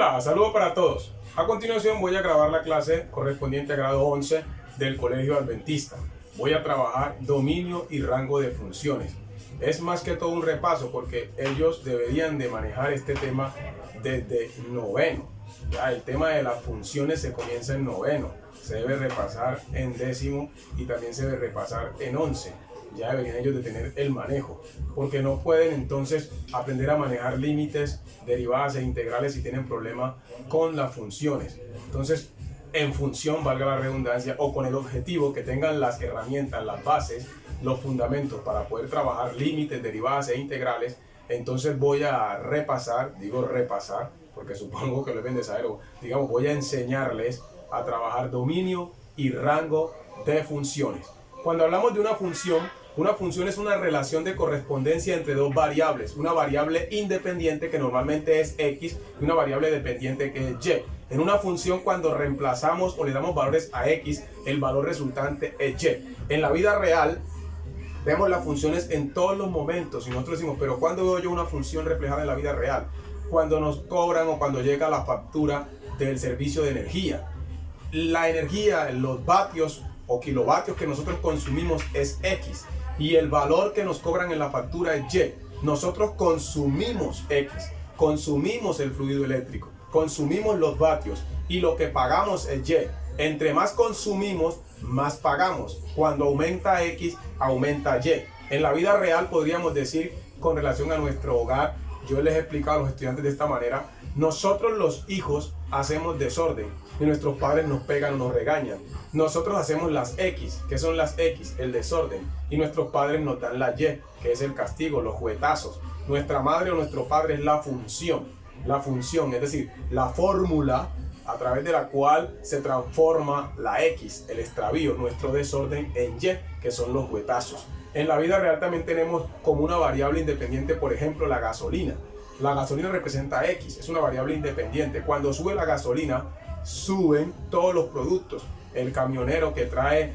Hola, saludos para todos. A continuación voy a grabar la clase correspondiente al grado 11 del Colegio Adventista. Voy a trabajar dominio y rango de funciones. Es más que todo un repaso porque ellos deberían de manejar este tema desde noveno. Ya el tema de las funciones se comienza en noveno, se debe repasar en décimo y también se debe repasar en 11. Ya deberían ellos de tener el manejo, porque no pueden entonces aprender a manejar límites, derivadas e integrales si tienen problemas con las funciones. Entonces, en función, valga la redundancia, o con el objetivo que tengan las herramientas, las bases, los fundamentos para poder trabajar límites, derivadas e integrales. Entonces voy a repasar, digo repasar, porque supongo que lo deben de saber, digamos, voy a enseñarles a trabajar dominio y rango de funciones. Cuando hablamos de una función es una relación de correspondencia entre dos variables, una variable independiente que normalmente es X y una variable dependiente que es Y. En una función, cuando reemplazamos o le damos valores a X, el valor resultante es Y. En la vida real vemos las funciones en todos los momentos y nosotros decimos, pero ¿cuándo veo yo una función reflejada en la vida real? Cuando nos cobran o cuando llega la factura del servicio de energía. La energía, los vatios o kilovatios que nosotros consumimos es X y el valor que nos cobran en la factura es Y. Nosotros consumimos X, consumimos el fluido eléctrico, consumimos los vatios y lo que pagamos es Y. Entre más consumimos, más pagamos. Cuando aumenta X, aumenta Y. En la vida real podríamos decir, con relación a nuestro hogar, yo les he explicado a los estudiantes de esta manera, nosotros los hijos hacemos desorden y nuestros padres nos pegan o nos regañan. Nosotros hacemos las X, que son las X, el desorden, y nuestros padres nos dan la Y, que es el castigo, los juguetazos. Nuestra madre o nuestro padre es la función, es decir, la fórmula a través de la cual se transforma la X, el extravío, nuestro desorden en Y, que son los juguetazos. En la vida real también tenemos como una variable independiente, por ejemplo, la gasolina. La gasolina representa X, es una variable independiente. Cuando sube la gasolina, suben todos los productos. El camionero que trae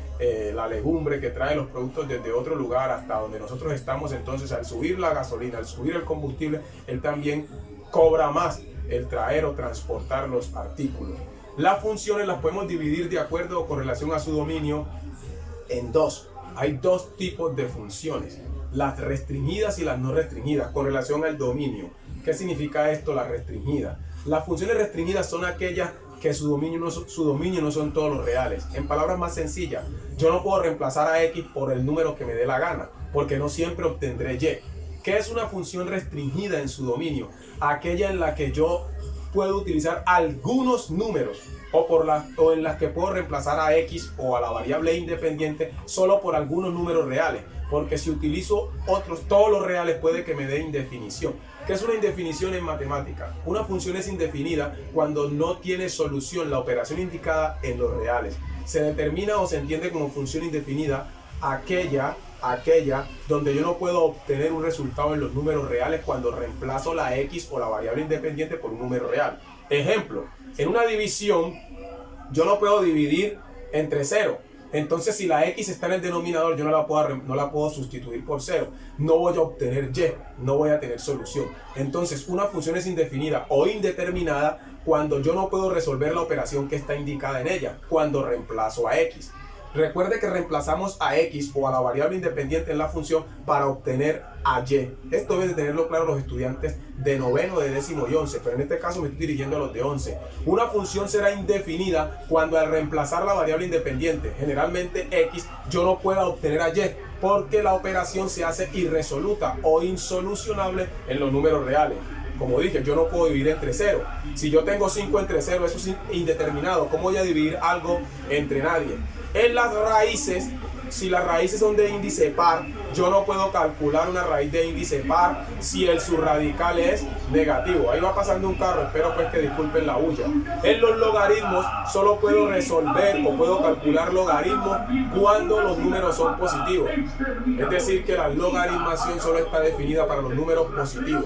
la legumbre, que trae los productos desde otro lugar hasta donde nosotros estamos, entonces al subir la gasolina, al subir el combustible, él también cobra más el traer o transportar los artículos. Las funciones las podemos dividir de acuerdo o con relación a su dominio en dos. Hay dos tipos de funciones, las restringidas y las no restringidas, con relación al dominio. ¿Qué significa esto, la restringida? Las funciones restringidas son aquellas que su dominio no son todos los reales. En palabras más sencillas, yo no puedo reemplazar a X por el número que me dé la gana, porque no siempre obtendré Y. ¿Qué es una función restringida en su dominio? Aquella en la que yo puedo utilizar algunos números o en las que puedo reemplazar a X o a la variable independiente solo por algunos números reales, porque si utilizo todos los reales puede que me dé indefinición. ¿Qué es una indefinición en matemática? Una función es indefinida cuando no tiene solución la operación indicada en los reales. Se determina o se entiende como función indefinida aquella donde yo no puedo obtener un resultado en los números reales cuando reemplazo la X o la variable independiente por un número real. Ejemplo, en una división yo no puedo dividir entre 0. Entonces, si la X está en el denominador, yo no la puedo sustituir por 0. No voy a obtener Y, no voy a tener solución. Entonces, una función es indefinida o indeterminada cuando yo no puedo resolver la operación que está indicada en ella, cuando reemplazo a X. Recuerde que reemplazamos a X o a la variable independiente en la función para obtener a Y. Esto deben de tenerlo claro los estudiantes de noveno, de décimo y 11, pero en este caso me estoy dirigiendo a los de 11. Una función será indefinida cuando al reemplazar la variable independiente, generalmente X, yo no pueda obtener a Y, porque la operación se hace irresoluta o insolucionable en los números reales. Como dije, yo no puedo dividir entre 0. Si yo tengo 5 entre 0, eso es indeterminado. ¿Cómo voy a dividir algo entre nadie? En las raíces, si las raíces son de índice par, yo no puedo calcular una raíz de índice par si el subradical es negativo. Ahí va pasando un carro, espero pues que disculpen la bulla. En los logaritmos solo puedo resolver o puedo calcular logaritmos cuando los números son positivos. Es decir, que la logaritmación solo está definida para los números positivos.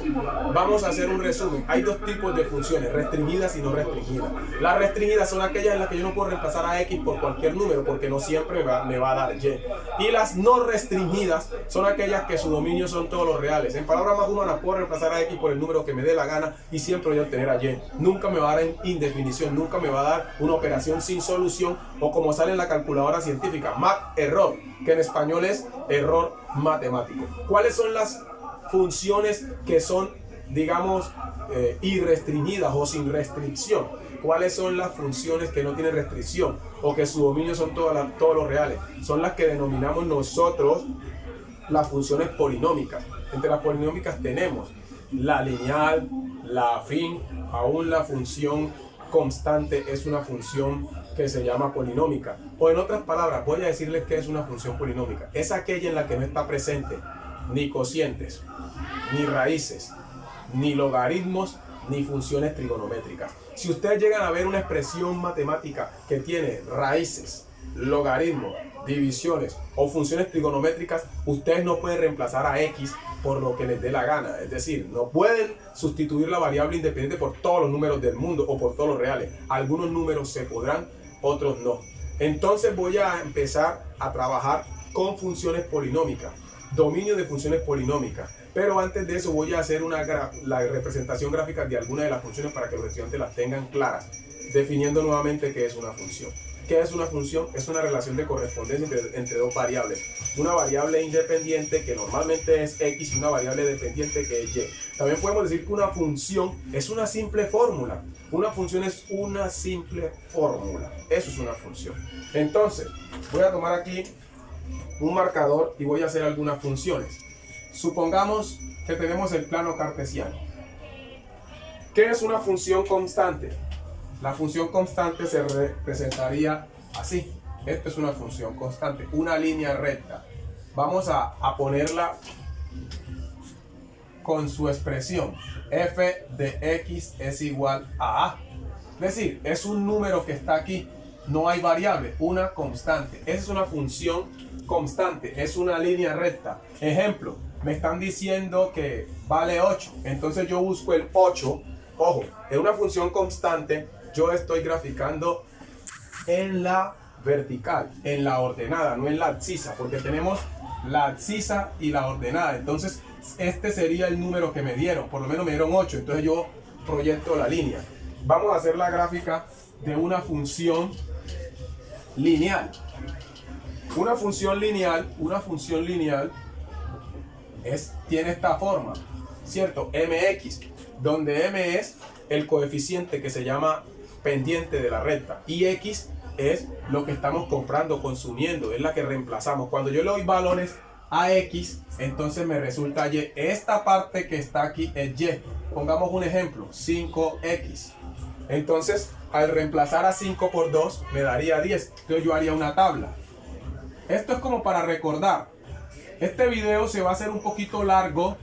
Vamos a hacer un resumen. Hay dos tipos de funciones, restringidas y no restringidas. Las restringidas son aquellas en las que yo no puedo reemplazar a X por cualquier número, porque no siempre me va a dar Y. Y las no restringidas son aquellas que su dominio son todos los reales. En palabras más humanas, puedo reemplazar a X por el número que me dé la gana y siempre voy a obtener a Y. Nunca me va a dar en indefinición, nunca me va a dar una operación sin solución o como sale en la calculadora científica, mat error, que en español es error matemático. ¿Cuáles son las funciones que son, digamos, irrestringidas o sin restricción? ¿Cuáles son las funciones que no tienen restricción o que su dominio son todos los reales? Son las que denominamos nosotros las funciones polinómicas. Entre las polinómicas tenemos la lineal, la afín, aún la función constante es una función que se llama polinómica. O en otras palabras, voy a decirles que es una función polinómica. Es aquella en la que no está presente ni cocientes, ni raíces, ni logaritmos, ni funciones trigonométricas. Si ustedes llegan a ver una expresión matemática que tiene raíces, logaritmos, divisiones o funciones trigonométricas, ustedes no pueden reemplazar a X por lo que les dé la gana. Es decir, no pueden sustituir la variable independiente por todos los números del mundo o por todos los reales. Algunos números se podrán, otros no. Entonces voy a empezar a trabajar con funciones polinómicas, dominio de funciones polinómicas. Pero antes de eso voy a hacer la representación gráfica de algunas de las funciones para que los estudiantes las tengan claras, definiendo nuevamente qué es una función. ¿Qué es una función? Es una relación de correspondencia entre dos variables. Una variable independiente que normalmente es X y una variable dependiente que es Y. También podemos decir que una función es una simple fórmula. Una función es una simple fórmula. Eso es una función. Entonces, voy a tomar aquí un marcador y voy a hacer algunas funciones. Supongamos que tenemos el plano cartesiano. ¿Qué es una función constante? La función constante se representaría así. Esto es una función constante, una línea recta. Vamos a ponerla con su expresión. F de X es igual a A. Es decir, es un número que está aquí. No hay variable, una constante. Esa es una función constante, es una línea recta. Ejemplo, me están diciendo que vale 8. Entonces yo busco el 8. Ojo, es una función constante. Yo estoy graficando en la vertical, en la ordenada, no en la abscisa, porque tenemos la abscisa y la ordenada. Entonces, este sería el número que me dieron. Por lo menos me dieron 8. Entonces yo proyecto la línea. Vamos a hacer la gráfica de una función lineal. Una función lineal tiene esta forma, ¿cierto? Mx, donde m es el coeficiente que se llama pendiente de la recta y x es lo que estamos comprando, consumiendo, es la que reemplazamos. Cuando yo le doy valores a x, entonces me resulta y. Esta parte que está aquí es y. Pongamos un ejemplo, 5x. Entonces, al reemplazar a 5 por 2, me daría 10. Entonces yo haría una tabla. Esto es como para recordar. Este video se va a hacer un poquito largo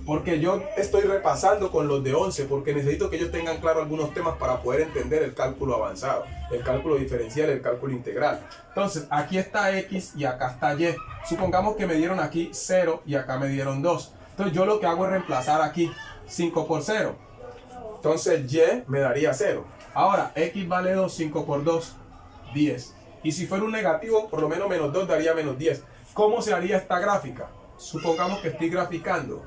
porque yo estoy repasando con los de 11 porque necesito que ellos tengan claro algunos temas para poder entender el cálculo avanzado, el cálculo diferencial, el cálculo integral. Entonces, aquí está x y acá está y. Supongamos que me dieron aquí 0 y acá me dieron 2. Entonces yo lo que hago es reemplazar aquí 5 por 0. Entonces y me daría 0. Ahora, x vale 2, 5 por 2, 10. Y si fuera un negativo, por lo menos menos 2 daría menos 10. ¿Cómo se haría esta gráfica? Supongamos que estoy graficando.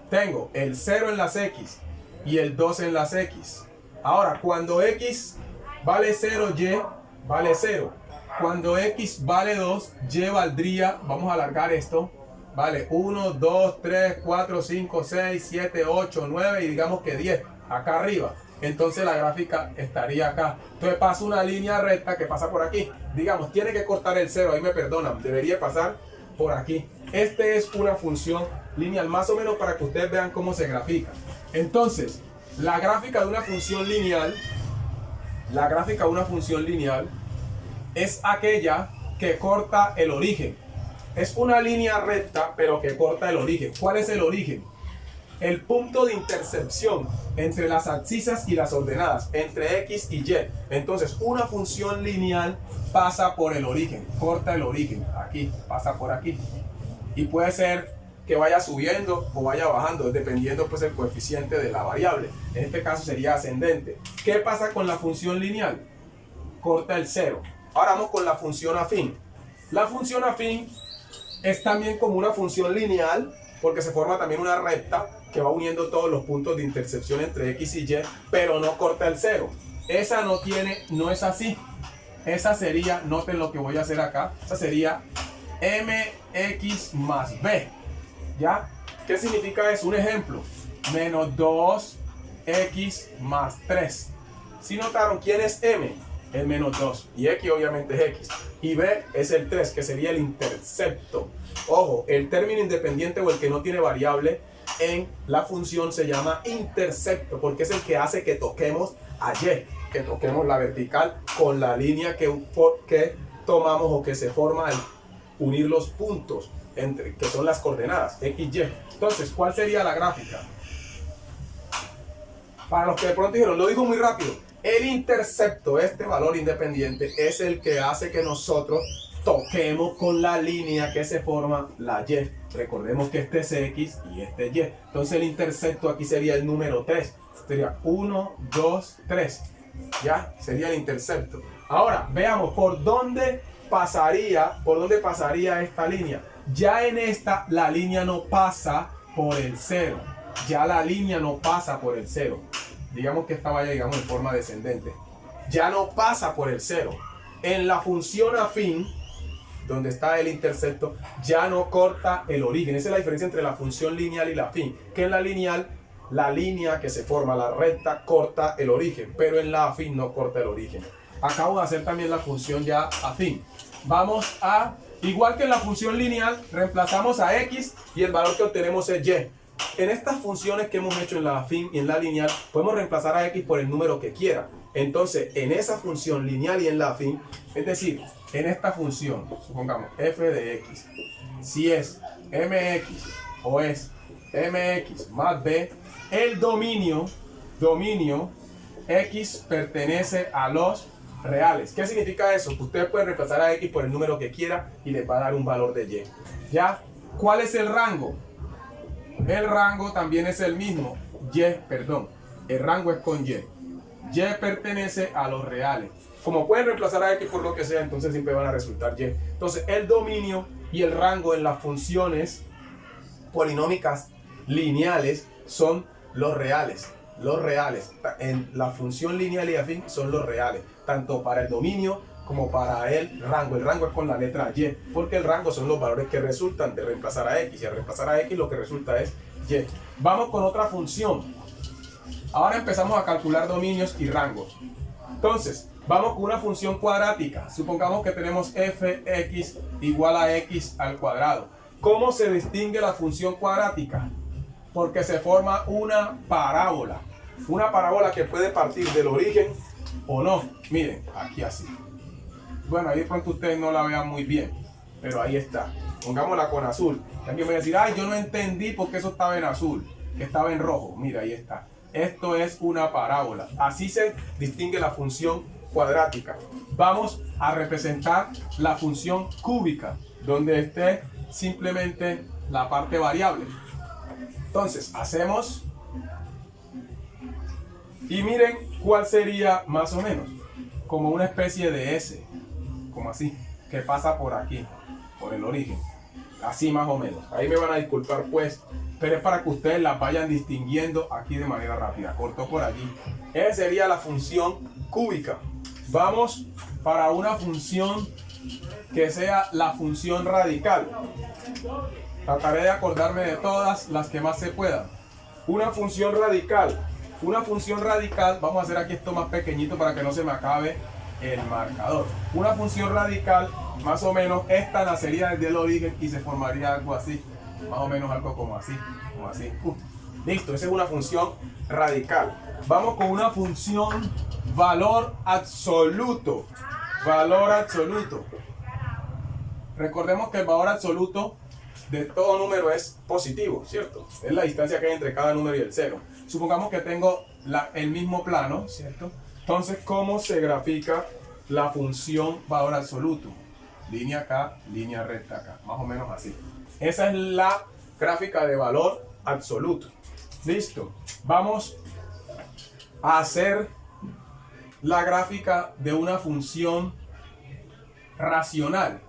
Tengo el 0 en las X y el 2 en las X. Ahora, cuando X vale 0, Y vale 0. Cuando X vale 2, Y valdría, vamos a alargar esto, vale 1, 2, 3, 4, 5, 6, 7, 8, 9 y digamos que 10. Acá arriba. Entonces la gráfica estaría acá. Entonces paso una línea recta que pasa por aquí. Digamos, tiene que cortar el 0, ahí me perdonan. Debería pasar por aquí. Este es una función lineal, más o menos para que ustedes vean cómo se grafica. Entonces, la gráfica de una función lineal, es aquella que corta el origen. Es una línea recta, pero que corta el origen. ¿Cuál es el origen? El punto de intersección entre las abscisas y las ordenadas, entre X y Y. Entonces, una función lineal pasa por el origen, corta el origen, aquí, pasa por aquí. Y puede ser que vaya subiendo o vaya bajando, dependiendo pues el coeficiente de la variable. En este caso sería ascendente. ¿Qué pasa con la función lineal? Corta el 0. Ahora vamos con la función afín. La función afín Es también como una función lineal, porque se forma también una recta que va uniendo todos los puntos de intersección entre X y Y, pero no corta el cero. Esa no es así. Esa sería, noten lo que voy a hacer acá, esa sería mx más b. ¿Ya? ¿Qué significa eso? Un ejemplo, menos 2x más 3. ¿Sí notaron quién es m? El menos 2. Y x obviamente es x. Y b es el 3, que sería el intercepto. Ojo, el término independiente o el que no tiene variable en la función se llama intercepto, porque es el que hace que toquemos a y, que toquemos la vertical con la línea que tomamos o que se forma al unir los puntos, que son las coordenadas x, y. Entonces, ¿cuál sería la gráfica? Para los que de pronto dijeron, lo digo muy rápido, el intercepto, este valor independiente, es el que hace que nosotros toquemos con la línea que se forma la y. Recordemos que este es x y este es y. Entonces el intercepto aquí sería el número 3. Sería 1, 2, 3. Ya, sería el intercepto. Ahora, veamos por dónde pasaría esta línea. Ya en esta, la línea no pasa por el 0. Ya la línea no pasa por el 0. Digamos que esta vaya, digamos, en forma descendente. Ya no pasa por el 0. En la función afín, donde está el intercepto, ya no corta el origen. Esa es la diferencia entre la función lineal y la afín. Que en la lineal, la línea que se forma, la recta, corta el origen, pero en la afín no corta el origen. Acabo de hacer también la función ya afín. Vamos a, igual que en la función lineal, reemplazamos a x y el valor que obtenemos es y. En estas funciones que hemos hecho en la afín y en la lineal, podemos reemplazar a x por el número que quiera. Entonces, en esa función lineal y en la afín, es decir, en esta función, supongamos f de x, si es mx o es mx más b, el dominio x pertenece a los reales. ¿Qué significa eso? Que ustedes pueden reemplazar a x por el número que quiera y les va a dar un valor de y. ¿Ya? ¿Cuál es el rango? El rango también es el mismo. El rango es con y. Y pertenece a los reales. Como pueden reemplazar a x por lo que sea, entonces siempre van a resultar y. Entonces el dominio y el rango en las funciones polinómicas lineales son los reales. Los reales en la función lineal y afín son los reales, tanto para el dominio como para el rango. El rango es con la letra y, porque el rango son los valores que resultan de reemplazar a x, y al reemplazar a x lo que resulta es y. Vamos con otra función. Ahora empezamos a calcular dominios y rangos. Entonces, vamos con una función cuadrática. Supongamos que tenemos fx igual a x al cuadrado. ¿Cómo se distingue la función cuadrática? Porque se forma una parábola. Una parábola que puede partir del origen o no. Miren, aquí así. Bueno, ahí de pronto ustedes no la vean muy bien, pero ahí está. Pongámosla con azul. Y alguien me va a decir, ay, yo no entendí por qué eso estaba en azul, que estaba en rojo. Mira, ahí está. Esto es una parábola. Así se distingue la función cuadrática. Vamos a representar la función cúbica, donde esté simplemente la parte variable. Entonces, hacemos y miren cuál sería más o menos como una especie de S, como así, que pasa por aquí, por el origen, así más o menos. Ahí me van a disculpar pues, pero es para que ustedes las vayan distinguiendo aquí de manera rápida. Cortó por allí. Esa sería la función cúbica. Vamos para una función que sea la función radical. Trataré de acordarme de todas las que más se puedan. Una función radical. Vamos a hacer aquí esto más pequeñito para que no se me acabe el marcador. Una función radical, más o menos, esta nacería desde el origen y se formaría algo así. Más o menos algo como así. Listo, esa es una función radical. Vamos con una función valor absoluto. Recordemos que el valor absoluto de todo número es positivo, ¿cierto? Es la distancia que hay entre cada número y el cero. Supongamos que tengo el mismo plano, ¿cierto? Entonces, ¿cómo se grafica la función valor absoluto? Línea acá, línea recta acá, más o menos así. Esa es la gráfica de valor absoluto. Listo. Vamos a hacer la gráfica de una función racional.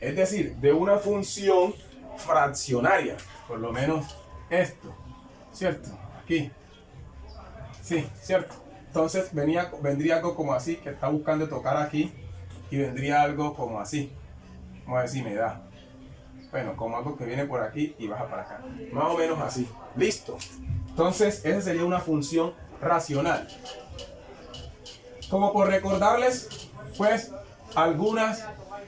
Es decir, de una función fraccionaria. Por lo menos esto, ¿cierto? Aquí. Sí, ¿cierto? Entonces vendría algo como así, que está buscando tocar aquí, y vendría algo como así. Vamos a ver si me da. Bueno, como algo que viene por aquí y baja para acá. Más o menos así. Listo. Entonces, esa sería una función racional. Como por recordarles, pues, algunas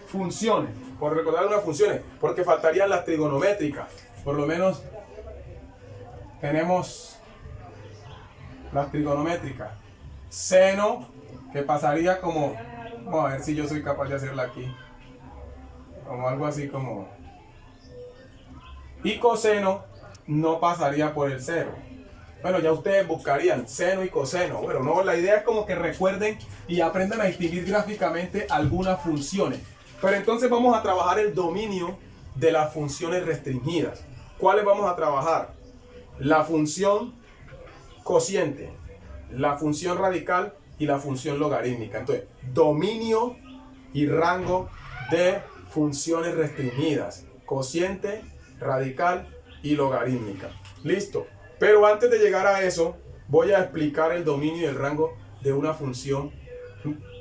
funciones. Por recordar algunas funciones, porque faltarían las trigonométricas. Por lo menos tenemos las trigonométricas. Seno, que pasaría como, vamos a ver si yo soy capaz de hacerla aquí. Como algo así como... Y coseno no pasaría por el 0. Bueno, ya ustedes buscarían seno y coseno. Bueno, no, la idea es como que recuerden y aprendan a distinguir gráficamente algunas funciones. Pero entonces vamos a trabajar el dominio de las funciones restringidas. ¿Cuáles vamos a trabajar? La función cociente, la función radical y la función logarítmica. Entonces, dominio y rango de funciones restringidas. Cociente, radical y logarítmica. Listo. Pero antes de llegar a eso, voy a explicar el dominio y el rango de una función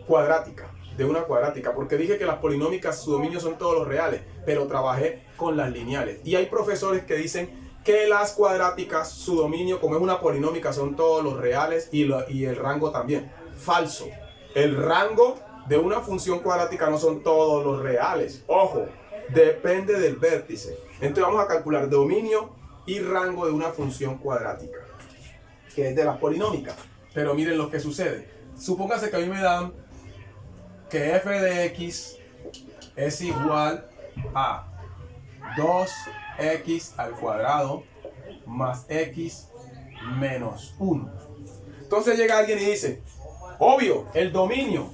cuadrática. De una cuadrática, porque dije que las polinómicas, su dominio son todos los reales, pero trabajé con las lineales. Y hay profesores que dicen que las cuadráticas, su dominio, como es una polinómica, son todos los reales y el rango también. Falso. El rango de una función cuadrática no son todos los reales. Ojo, depende del vértice. Entonces vamos a calcular dominio y rango de una función cuadrática, que es de las polinómicas. Pero miren lo que sucede. Supóngase que a mí me dan que f de x es igual a 2x al cuadrado más x menos 1. Entonces llega alguien y dice, obvio, el dominio,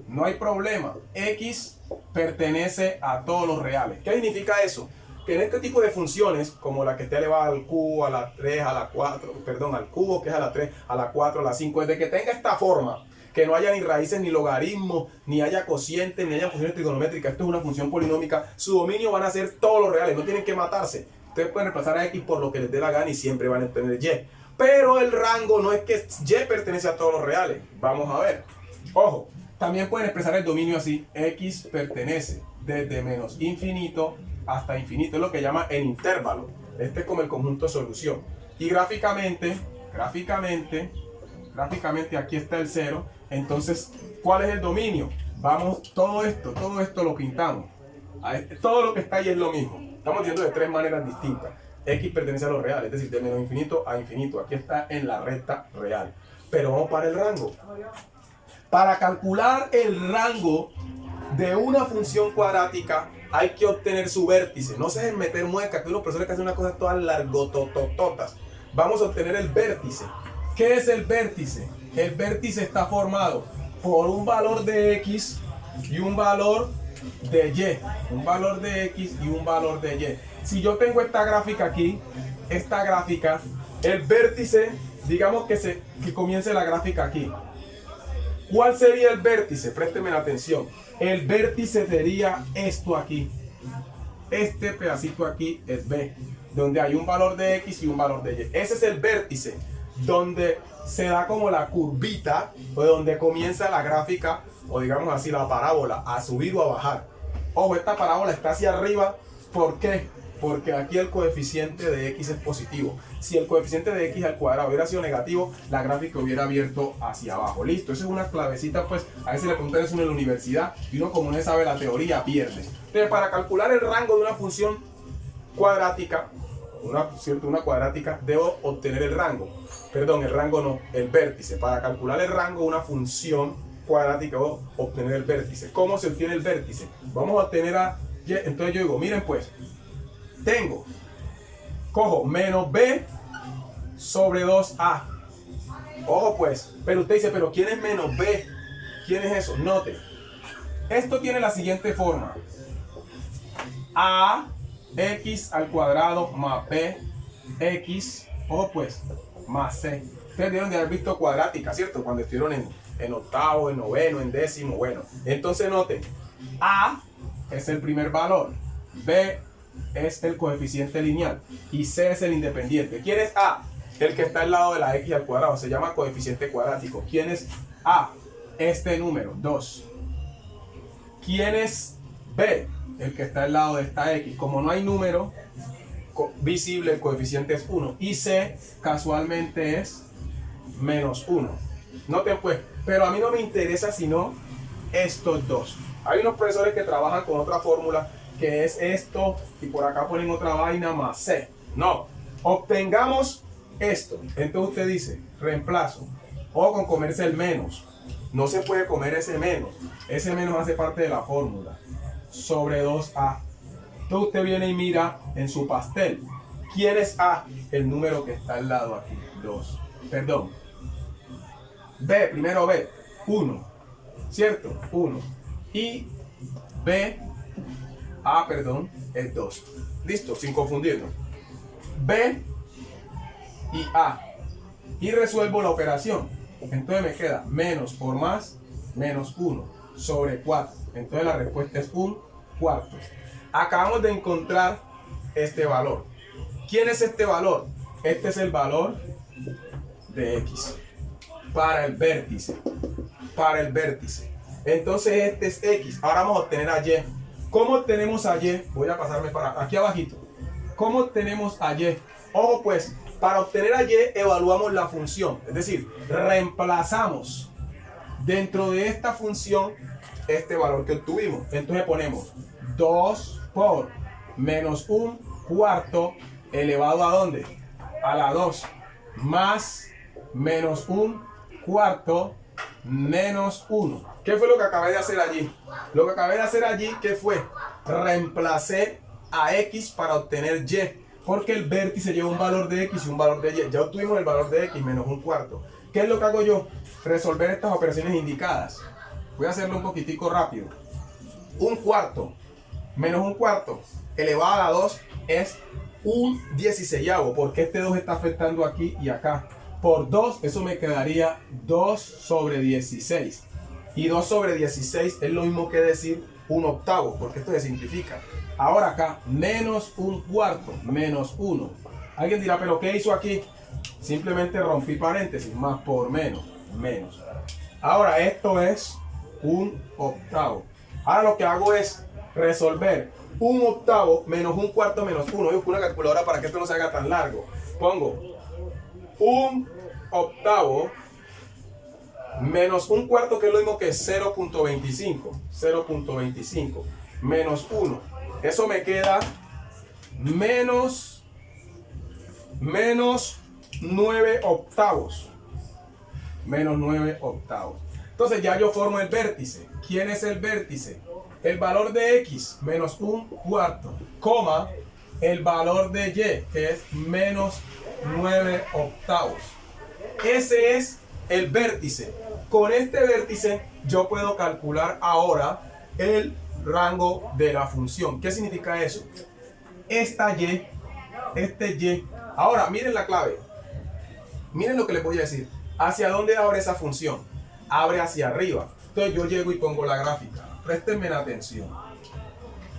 no hay problema, x pertenece a todos los reales. ¿Qué significa eso? Que en este tipo de funciones, como la que está elevada al cubo, a la 3, a la 4, perdón, al cubo, que es a la 3, a la 4, a la 5, desde que tenga esta forma, que no haya ni raíces, ni logaritmos, ni haya cocientes, ni haya funciones trigonométricas, esto es una función polinómica, su dominio van a ser todos los reales, no tienen que matarse. Ustedes pueden reemplazar a x por lo que les dé la gana y siempre van a tener y. Pero el rango no es que y pertenece a todos los reales. Vamos a ver. Ojo, también pueden expresar el dominio así, x pertenece desde menos infinito hasta infinito, es lo que llama el intervalo. Este es como el conjunto de solución. Y gráficamente aquí está el 0. Entonces, ¿cuál es el dominio? Vamos, todo esto lo pintamos. Todo lo que está ahí es lo mismo. Estamos viendo de tres maneras distintas. X pertenece a los reales, es decir, de menos infinito a infinito. Aquí está en la recta real. Pero vamos para el rango. Para calcular el rango de una función cuadrática, hay que obtener su vértice. No se dejen meter muecas, que hay unos profesores que hacen una cosa todas largototototas. Vamos a obtener el vértice. ¿Qué es el vértice? El vértice está formado por un valor de x y un valor de y. Un valor de x y un valor de y. Si yo tengo esta gráfica aquí, esta gráfica, el vértice, digamos que comience la gráfica aquí. ¿Cuál sería el vértice? Présteme la atención. El vértice sería esto aquí. Este pedacito aquí es B, donde hay un valor de x y un valor de y. Ese es el vértice, donde se da como la curvita, o donde comienza la gráfica, o digamos así, la parábola, a subir o a bajar. Ojo, esta parábola está hacia arriba. ¿Por qué? Porque aquí el coeficiente de x es positivo. Si el coeficiente de x al cuadrado hubiera sido negativo, la gráfica hubiera abierto hacia abajo. Listo, esa es una clavecita, pues a veces le preguntan eso en la universidad y uno, como no sabe la teoría, pierde. Entonces, para calcular el rango de una función cuadrática, una cuadrática, debo obtener el rango. Perdón, el rango no, el vértice. Para calcular el rango de una función cuadrática, debo obtener el vértice. ¿Cómo se obtiene el vértice? Vamos a obtener a y. Entonces yo digo, miren pues, cojo menos b sobre 2a. Ojo pues, pero usted dice, pero ¿quién es menos b? ¿Quién es eso? Note, esto tiene la siguiente forma: a x al cuadrado más b x, ojo pues, más c. Ustedes deben de haber visto cuadrática, ¿cierto? Cuando estuvieron en octavo, en noveno, en décimo. Bueno, entonces noten, a es el primer valor, B es el coeficiente lineal y C es el independiente. ¿Quién es A? El que está al lado de la X al cuadrado, se llama coeficiente cuadrático. ¿Quién es A? Este número, 2. ¿Quién es B? El que está al lado de esta X. Como no hay número visible, el coeficiente es 1. Y C casualmente es menos 1. Noten pues, pero a mí no me interesa sino estos dos. Hay unos profesores que trabajan con otra fórmula que es esto y por acá ponen otra vaina más C. No, obtengamos esto. Entonces usted dice, reemplazo. O con comerse el menos. No se puede comer ese menos. Ese menos hace parte de la fórmula. Sobre 2A. Entonces usted viene y mira en su pastel. ¿Quién es A? El número que está al lado aquí. 2. Perdón. B, primero B. 1. ¿Cierto? 1. Y B, A, perdón, es 2. Listo, sin confundirnos. B y A. Y resuelvo la operación. Entonces me queda menos por más, menos 1 sobre 4. Entonces la respuesta es 1/4. Acabamos de encontrar este valor. ¿Quién es este valor? Este es el valor de X. Para el vértice. Para el vértice. Entonces este es X. Ahora vamos a obtener a Y. ¿Cómo obtenemos a Y? Voy a pasarme para aquí abajito. ¿Cómo obtenemos a Y? Ojo pues, para obtener a Y evaluamos la función. Es decir, reemplazamos dentro de esta función este valor que obtuvimos. Entonces ponemos 2 por menos 1/4 elevado ¿a dónde? A la 2 más menos 1/4 menos 1. ¿Qué fue lo que acabé de hacer allí? Lo que acabé de hacer allí, ¿qué fue? Reemplacé a X para obtener Y. Porque el vértice lleva un valor de X y un valor de Y. Ya obtuvimos el valor de X menos 1/4. ¿Qué es lo que hago yo? Resolver estas operaciones indicadas. Voy a hacerlo un poquitico rápido. 1/4 menos 1/4 elevado a la 2 es 1/16. Porque este 2 está afectando aquí y acá. Por 2, eso me quedaría 2 sobre 16. Y 2 sobre 16 es lo mismo que decir 1/8, porque esto se simplifica. Ahora acá, menos 1/4, menos 1. Alguien dirá, ¿pero qué hizo aquí? Simplemente rompí paréntesis, más por menos, menos. Ahora esto es 1/8. Ahora lo que hago es resolver 1/8 menos 1/4 menos 1. Yo busco una calculadora para que esto no se haga tan largo. Pongo 1/8 menos 1/4, que es lo mismo que 0.25. 0.25 menos 1. Eso me queda menos 9/8. Menos 9/8. Entonces ya yo formo el vértice. ¿Quién es el vértice? El valor de X menos 1/4, coma el valor de Y, que es menos 9/8. Ese es el vértice. Con este vértice yo puedo calcular ahora el rango de la función. ¿Qué significa eso? Esta Y, este Y. Ahora miren la clave. Miren lo que les voy a decir. ¿Hacia dónde abre esa función? Abre hacia arriba. Entonces yo llego y pongo la gráfica. Préstenme la atención.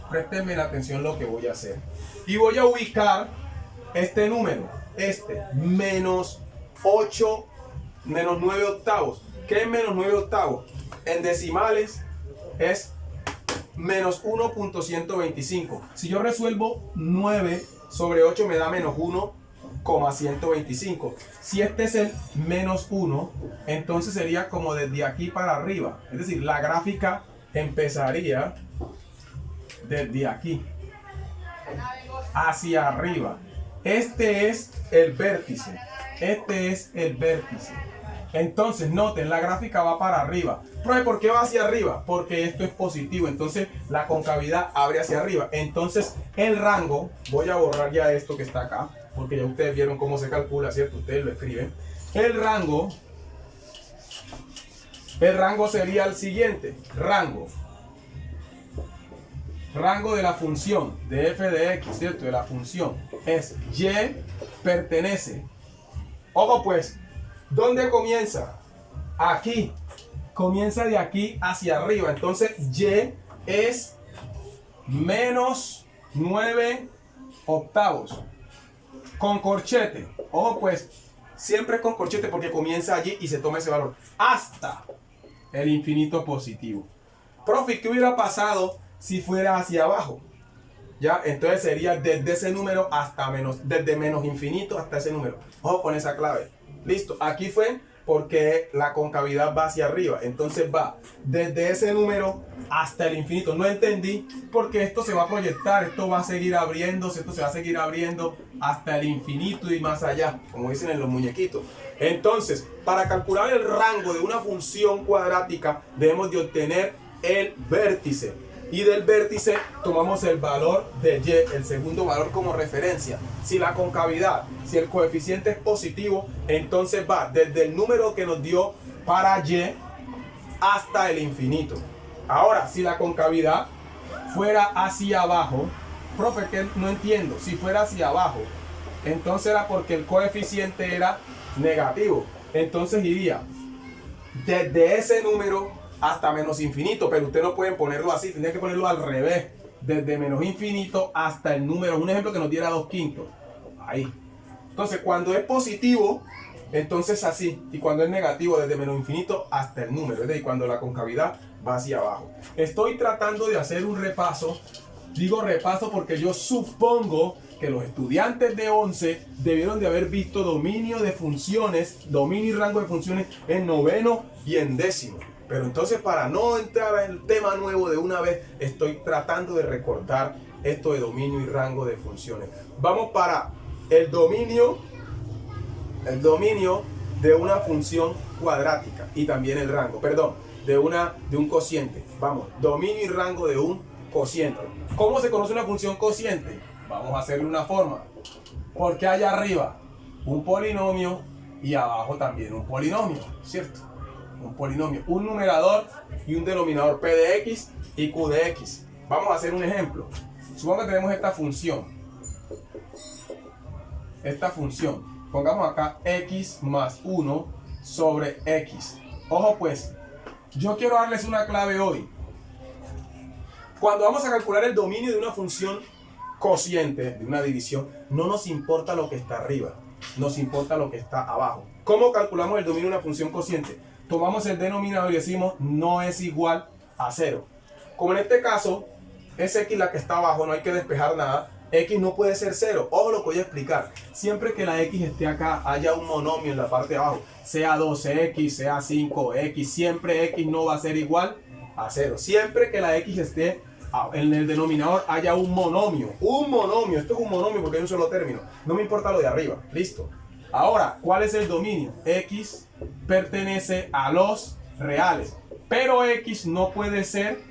Préstenme la atención lo que voy a hacer. Y voy a ubicar este número. Este, menos 8, menos 9/8. ¿Qué es menos 9/8? En decimales es menos 1.125. Si yo resuelvo 9 sobre 8 me da menos 1,125. Si este es el menos 1, entonces sería como desde aquí para arriba. Es decir, la gráfica empezaría desde aquí hacia arriba. Este es el vértice. Este es el vértice. Entonces, noten, la gráfica va para arriba. Profe, ¿por qué va hacia arriba? Porque esto es positivo. Entonces, la concavidad abre hacia arriba. Entonces, el rango, voy a borrar ya esto que está acá, porque ya ustedes vieron cómo se calcula, ¿cierto? Ustedes lo escriben. El rango sería el siguiente. Rango de la función de f de x, ¿cierto? De la función es y pertenece. Ojo pues, ¿dónde comienza? Aquí. Comienza de aquí hacia arriba. Entonces y es menos 9 octavos. Con corchete. Ojo pues, siempre es con corchete porque comienza allí y se toma ese valor. Hasta el infinito positivo. Profe, ¿qué hubiera pasado si fuera hacia abajo? Ya, entonces sería desde ese número hasta menos, desde menos infinito hasta ese número. Ojo con esa clave. Listo, aquí fue porque la concavidad va hacia arriba. Entonces va desde ese número hasta el infinito. No entendí porque esto se va a proyectar, esto va a seguir abriéndose, esto se va a seguir abriendo hasta el infinito y más allá, como dicen en los muñequitos. Entonces, para calcular el rango de una función cuadrática, debemos de obtener el vértice. Y del vértice tomamos el valor de y, el segundo valor como referencia. Si la concavidad, si el coeficiente es positivo, entonces va desde el número que nos dio para y hasta el infinito. Ahora, si la concavidad fuera hacia abajo, profe, que no entiendo, si fuera hacia abajo, entonces era porque el coeficiente era negativo. Entonces iría desde ese número hasta menos infinito, pero ustedes no pueden ponerlo así, tendrían que ponerlo al revés, desde menos infinito hasta el número, un ejemplo que nos diera 2/5, ahí. Entonces cuando es positivo, entonces así, y cuando es negativo, desde menos infinito hasta el número, es decir, cuando la concavidad va hacia abajo. Estoy tratando de hacer un repaso, digo repaso porque yo supongo que los estudiantes de 11 debieron de haber visto dominio de funciones, dominio y rango de funciones en noveno y en décimo. Pero entonces, para no entrar en el tema nuevo de una vez, estoy tratando de recordar esto de dominio y rango de funciones. Vamos para el dominio de una función cuadrática y también el rango, perdón, de un cociente. Vamos, dominio y rango de un cociente. ¿Cómo se conoce una función cociente? Vamos a hacerle una forma. Porque hay arriba un polinomio y abajo también un polinomio, ¿cierto? Un polinomio, un numerador y un denominador, p de x y q de x. Vamos a hacer un ejemplo. Supongamos que tenemos esta función. Pongamos acá x más 1 sobre x. Ojo pues, yo quiero darles una clave hoy. Cuando vamos a calcular el dominio de una función cociente, de una división, no nos importa lo que está arriba, nos importa lo que está abajo. ¿Cómo calculamos el dominio de una función cociente? Tomamos el denominador y decimos no es igual a 0. Como en este caso es x la que está abajo, no hay que despejar nada, x no puede ser 0. Ojo lo que voy a explicar. Siempre que la x esté acá, haya un monomio en la parte de abajo, sea 12x, sea 5x, siempre x no va a ser igual a 0. Siempre que la x esté en el denominador haya un monomio. Esto es un monomio porque hay un solo término. No me importa lo de arriba. Listo. Ahora, ¿cuál es el dominio? X pertenece a los reales, pero X no puede ser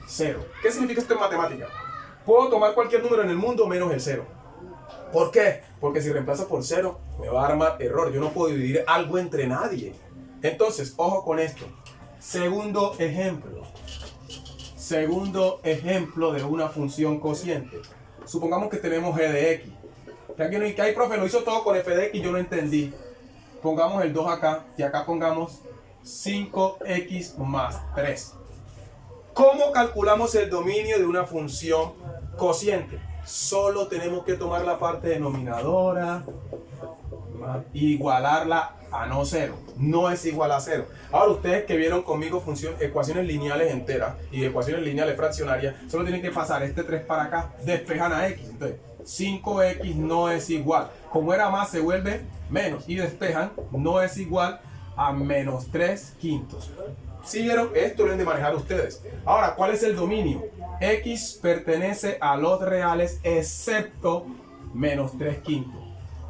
0. ¿Qué significa esto en matemática? Puedo tomar cualquier número en el mundo menos el 0. ¿Por qué? Porque si reemplazo por 0, me va a armar error. Yo no puedo dividir algo entre nadie. Entonces, ojo con esto. Segundo ejemplo de una función cociente. Supongamos que tenemos g de x. Que hay, profe, lo hizo todo con f de x, yo no entendí. Pongamos el 2 acá y acá pongamos 5x más 3. ¿Cómo calculamos el dominio de una función cociente? Solo tenemos que tomar la parte denominadora, igualarla a no 0. No es igual a 0. Ahora ustedes que vieron conmigo ecuaciones lineales enteras y ecuaciones lineales fraccionarias, solo tienen que pasar este 3 para acá, despejan a x. Entonces 5x no es igual. Como era más se vuelve menos y despejan, no es igual a menos 3/5. ¿Sí vieron? Esto lo deben de manejar ustedes. Ahora, ¿cuál es el dominio? X pertenece a los reales excepto menos 3/5.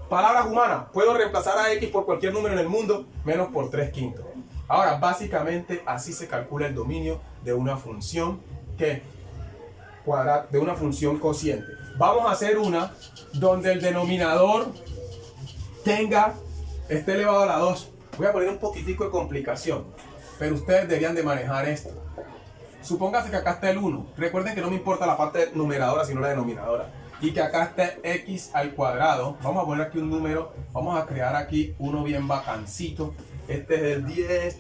Palabras humanas. Puedo reemplazar a X por cualquier número en el mundo menos por 3/5. Ahora, básicamente así se calcula el dominio de una función de una función cociente. Vamos a hacer una donde el denominador esté elevado a la 2. Voy a poner un poquitico de complicación, pero ustedes deberían de manejar esto. Supóngase que acá está el 1. Recuerden que no me importa la parte numeradora, sino la denominadora. Y que acá está x al cuadrado. Vamos a poner aquí un número. Vamos a crear aquí uno bien bacancito. Este es el 10,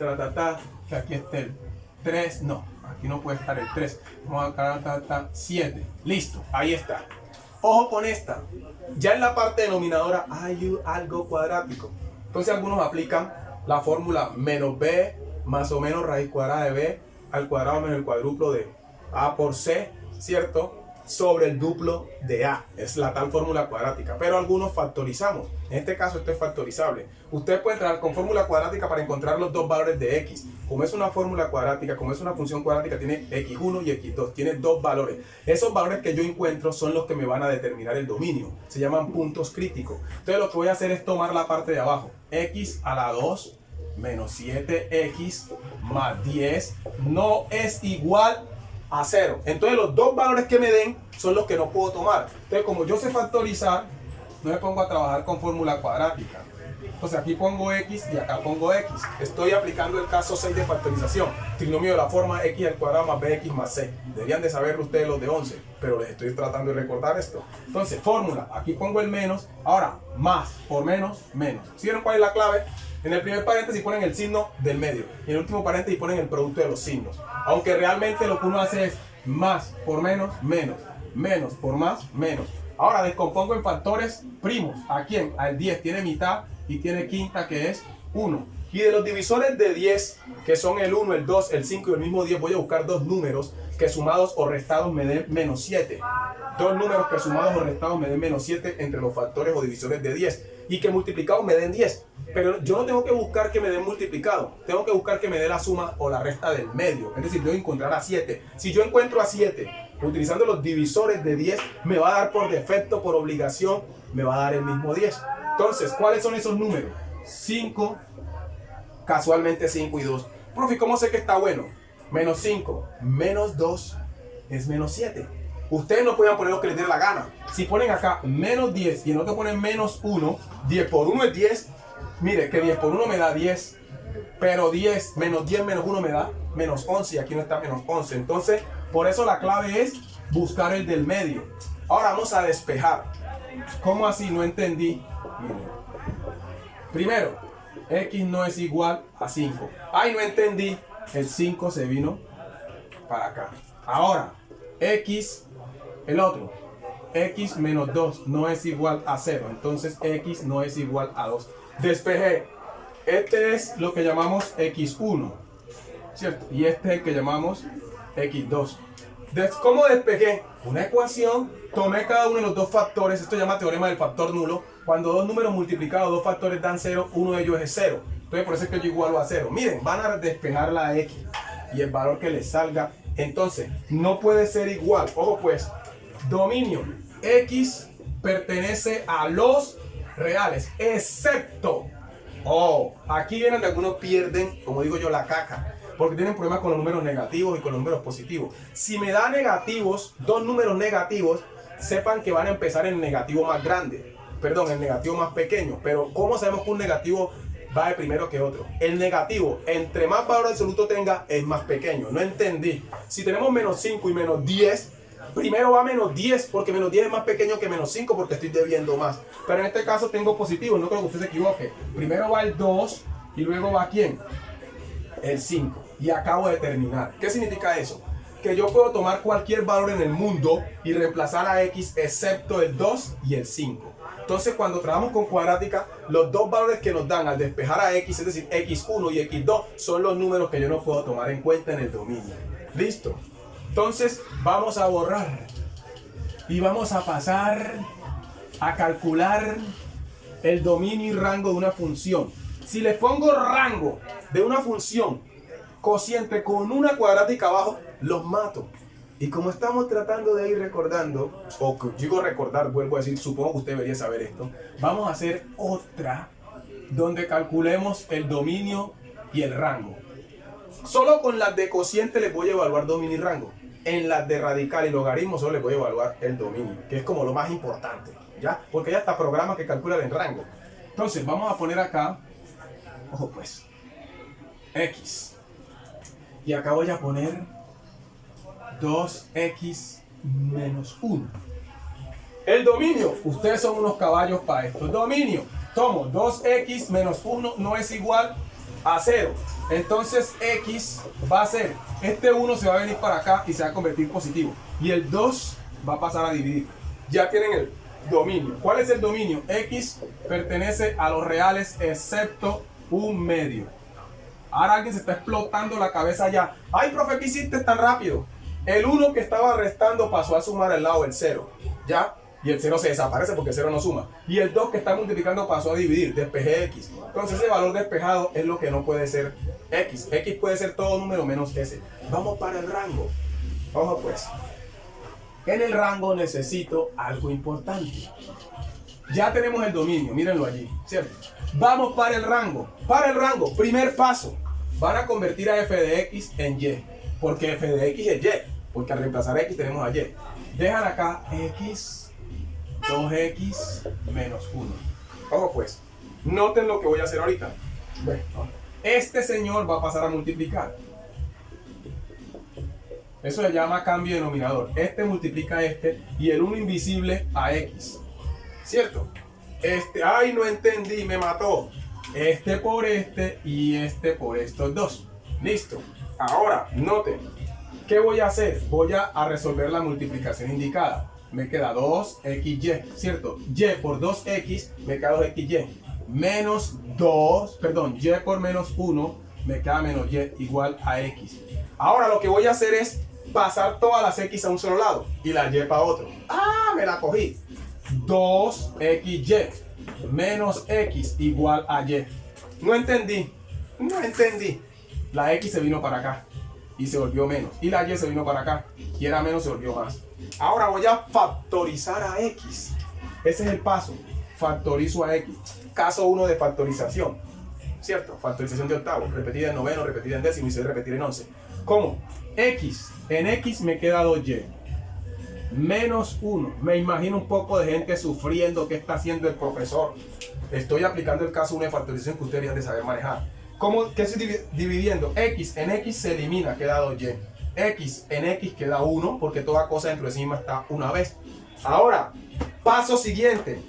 que aquí está el 3, no, aquí no puede estar el 3. Vamos a acá, 7. Listo, ahí está. Ojo con esta. Ya en la parte denominadora hay algo cuadrático. Entonces algunos aplican la fórmula menos b más o menos raíz cuadrada de b al cuadrado menos el cuádruplo de a por c, ¿cierto? Sobre el duplo de a. Es la tal fórmula cuadrática. Pero algunos factorizamos. En este caso esto es factorizable. Ustedes pueden trabajar con fórmula cuadrática para encontrar los dos valores de x. Como es una fórmula cuadrática, como es una función cuadrática, tiene x1 y x2. Tiene dos valores. Esos valores que yo encuentro son los que me van a determinar el dominio. Se llaman puntos críticos. Entonces lo que voy a hacer es tomar la parte de abajo. X a la 2 menos 7x más 10 no es igual a 0. Entonces los dos valores que me den son los que no puedo tomar. Entonces como yo sé factorizar, no me pongo a trabajar con fórmula cuadrática. Entonces aquí pongo x y acá pongo x. Estoy aplicando el caso 6 de factorización. Trinomio de la forma x al cuadrado más bx más c. Deberían de saberlo ustedes los de 11, pero les estoy tratando de recordar esto. Entonces fórmula, aquí pongo el menos. Ahora más por menos, menos. ¿Sí vieron cuál es la clave? En el primer paréntesis ponen el signo del medio y en el último paréntesis ponen el producto de los signos. Aunque realmente lo que uno hace es más por menos, menos. Menos por más, menos. Ahora descompongo en factores primos. ¿A quién? Al 10 tiene mitad y tiene quinta, que es 1. Y de los divisores de 10, que son el 1, el 2, el 5 y el mismo 10, voy a buscar dos números que sumados o restados me den menos 7. Dos números que sumados o restados me den menos 7 entre los factores o divisores de 10. Y que multiplicados me den 10. Pero yo no tengo que buscar que me den multiplicado. Tengo que buscar que me dé la suma o la resta del medio. Es decir, debo encontrar a 7. Si yo encuentro a 7 utilizando los divisores de 10, me va a dar por defecto, por obligación, me va a dar el mismo 10. Entonces, ¿cuáles son esos números? 5, casualmente 5 y 2. Profe, ¿cómo sé que está bueno? Menos 5, menos 2 es menos 7. Ustedes no pueden poner lo que les dé la gana. Si ponen acá menos 10 y en otro ponen menos 1, 10 por 1 es 10. Mire, que 10 por 1 me da 10. Pero 10 menos 10 menos 1 me da menos 11. Y aquí no está menos 11. Entonces, por eso la clave es buscar el del medio. Ahora vamos a despejar. ¿Cómo así? No entendí. Miren. Primero, x no es igual a 5. Ay, no entendí. El 5 se vino para acá. Ahora, x, el otro. X menos 2 no es igual a 0. Entonces, x no es igual a 2. Despejé. Este es lo que llamamos x1, ¿cierto? Y este es el que llamamos x2. ¿Cómo despejé? Una ecuación, tomé cada uno de los dos factores. Esto se llama teorema del factor nulo. Cuando dos números multiplicados, dos factores dan 0, uno de ellos es 0. Entonces por eso es que yo igualo a 0. Miren, van a despejar la x y el valor que les salga. Entonces, no puede ser igual. Ojo pues, dominio x pertenece a los reales, excepto, aquí vienen de algunos pierden, como digo yo, la caca, porque tienen problemas con los números negativos y con los números positivos. Si me da negativos, dos números negativos, sepan que van a empezar en el negativo más grande, perdón, el negativo más pequeño. Pero ¿cómo sabemos que un negativo va de primero que otro? El negativo, entre más valor absoluto tenga, es más pequeño. No entendí. Si tenemos menos 5 y menos 10, primero va menos 10, porque menos 10 es más pequeño que menos 5, porque estoy debiendo más. Pero en este caso tengo positivo, no creo que usted se equivoque. Primero va el 2 y luego va ¿quién? El 5. Y acabo de terminar. ¿Qué significa eso? Que yo puedo tomar cualquier valor en el mundo y reemplazar a x excepto el 2 y el 5. Entonces, cuando trabajamos con cuadrática, los dos valores que nos dan al despejar a x, es decir, x1 y x2, son los números que yo no puedo tomar en cuenta en el dominio. ¿Listo? Entonces, vamos a borrar y vamos a pasar a calcular el dominio y rango de una función. Si le pongo rango de una función cociente con una cuadrática abajo, los mato. Y como estamos tratando de ir recordando, o digo recordar, vuelvo a decir, supongo que usted debería saber esto, vamos a hacer otra donde calculemos el dominio y el rango. Solo con las de cociente les voy a evaluar dominio y rango. En las de radical y logaritmo solo les voy a evaluar el dominio, que es como lo más importante, ¿ya? Porque hay hasta programas que calculan el rango. Entonces, vamos a poner acá, ojo pues, x. Y acá voy a poner 2x menos 1. El dominio, ustedes son unos caballos para esto. Dominio, ¿Cómo? 2x menos 1 no es igual a 0. Entonces x va a ser, este 1 se va a venir para acá y se va a convertir positivo. Y el 2 va a pasar a dividir. Ya tienen el dominio. ¿Cuál es el dominio? X pertenece a los reales excepto un medio. Ahora alguien se está explotando la cabeza ya. ¡Ay, profe, qué hiciste tan rápido! El 1 que estaba restando pasó a sumar al lado del 0. ¿Ya? Y el 0 se desaparece porque el 0 no suma. Y el 2 que está multiplicando pasó a dividir. Despejé x. Entonces ese valor despejado es lo que no puede ser x. X puede ser todo número menos ese. Vamos para el rango. Ojo pues. En el rango necesito algo importante. Ya tenemos el dominio, mírenlo allí, ¿cierto? Vamos para el rango. Para el rango, primer paso. Van a convertir a f de x en y. Porque f de x es y. Porque al reemplazar a x tenemos a y. Dejan acá x, 2x menos 1. Ojo pues, noten lo que voy a hacer ahorita. Bueno, este señor va a pasar a multiplicar. Eso se llama cambio de denominador. Este multiplica a este y el 1 invisible a x. ¿Cierto? Ay, no entendí, me mató. Este por este y este por estos dos. Listo. Ahora, noten. ¿Qué voy a hacer? Voy a resolver la multiplicación indicada. Me queda 2xy, ¿cierto? Y por 2x me queda 2xy. Menos 2, perdón, y por menos 1 me queda menos y igual a x. Ahora lo que voy a hacer es pasar todas las x a un solo lado y la y para otro. ¡Ah! Me la cogí. 2xy menos x igual a y. No entendí. No entendí. La x se vino para acá y se volvió menos. Y la y se vino para acá y era menos, se volvió más. Ahora voy a factorizar a x. Ese es el paso. Factorizo a x. Caso 1 de factorización. ¿Cierto? Factorización de octavos. Repetida en noveno, repetida en décimo y se debe repetir en 11. ¿Cómo? X. En x me queda 2y. Menos 1. Me imagino un poco de gente sufriendo. ¿Qué está haciendo el profesor? Estoy aplicando el caso 1 de factorización que ustedes deben de saber manejar. ¿Cómo? ¿Qué estoy dividiendo? X en x se elimina, queda 2y. X en x queda 1 porque toda cosa dentro de sí misma está una vez. Ahora, paso siguiente.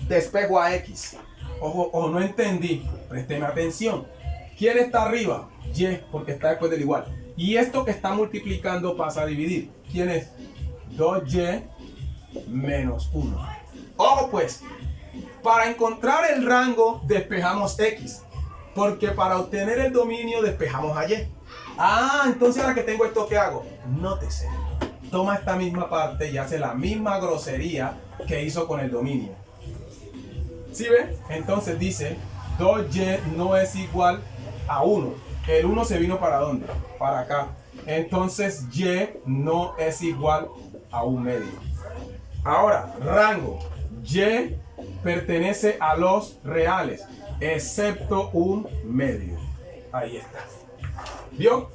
Despejo a x. Ojo, no entendí. Présteme atención. ¿Quién está arriba? Y, porque está después del igual. Y esto que está multiplicando pasa a dividir. ¿Quién es? 2y menos 1. Ojo pues, para encontrar el rango despejamos x, porque para obtener el dominio despejamos a y. Ah, entonces ahora que tengo esto, ¿qué hago? Nótese, toma esta misma parte y hace la misma grosería que hizo con el dominio. ¿Sí ve? Entonces dice 2y no es igual a 1. El 1 se vino ¿para dónde? Para acá. Entonces y no es igual a un medio. Ahora, rango. Y pertenece a los reales, excepto un medio. Ahí está. ¿Vio?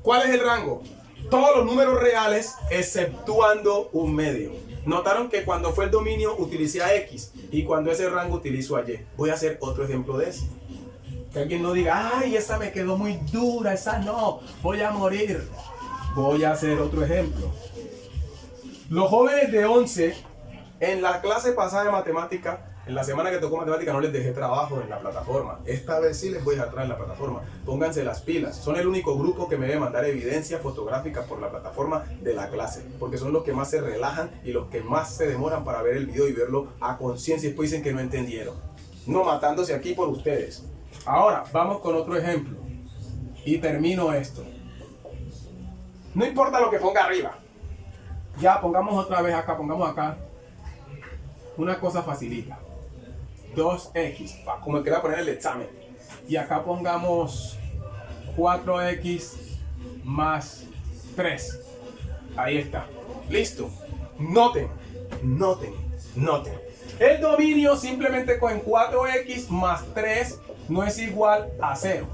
¿Cuál es el rango? Todos los números reales, exceptuando un medio. Notaron que cuando fue el dominio utilicé a x y cuando es el rango utilizo a y. Voy a hacer otro ejemplo de eso. Que alguien no diga, ay, esa me quedó muy dura, esa no, voy a morir. Voy a hacer otro ejemplo. Los jóvenes de 11, en la clase pasada de matemática, en la semana que tocó matemática no les dejé trabajo en la plataforma. Esta vez sí les voy a dejar traer en la plataforma. Pónganse las pilas. Son el único grupo que me debe mandar evidencia fotográfica por la plataforma de la clase. Porque son los que más se relajan y los que más se demoran para ver el video y verlo a conciencia. Y después dicen que no entendieron. No matándose aquí por ustedes. Ahora, vamos con otro ejemplo. Y termino esto. No importa lo que ponga arriba. Ya, pongamos otra vez acá, pongamos acá. Una cosa facilita. 2x, como que voy a poner el examen. Y acá pongamos 4x más 3. Ahí está. Listo. Noten, noten, noten. El dominio simplemente con 4x más 3 no es igual a 0.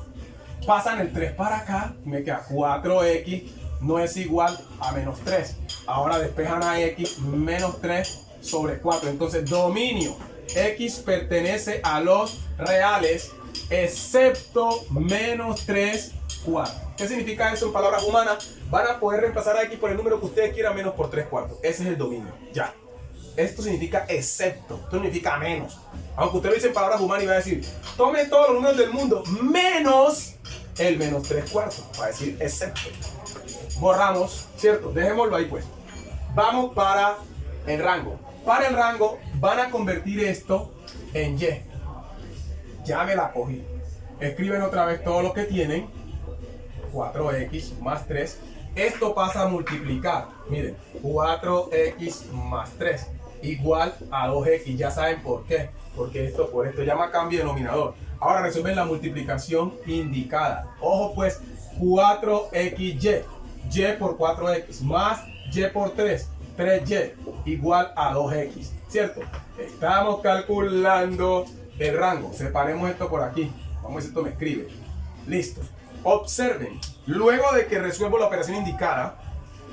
Pasan el 3 para acá, me queda 4x no es igual a menos 3. Ahora despejan a x menos 3 sobre 4. Entonces dominio, x pertenece a los reales excepto menos 3, 4. ¿Qué significa eso en palabras humanas? Van a poder reemplazar a x por el número que ustedes quieran menos por 3 cuartos. Ese es el dominio, ya. Esto significa excepto, esto significa menos. Aunque usted lo dice en palabras humanas y va a decir, tome todos los números del mundo menos el menos 3/4. Va a decir excepto. Borramos, ¿cierto? Dejémoslo ahí pues. Vamos para el rango. Para el rango van a convertir esto en Y. Ya me la cogí. Escriben otra vez todo lo que tienen. 4x más 3. Esto pasa a multiplicar. Miren, 4x más 3 igual a 2x. Ya saben por qué. Porque esto por esto llama cambio de denominador. Ahora resuelven la multiplicación indicada. Ojo pues, 4xy. Y por 4x más y por 3. 3y igual a 2x. ¿Cierto? Estamos calculando el rango. Separemos esto por aquí. Vamos a ver si esto me escribe. Listo. Observen. Luego de que resuelvo la operación indicada,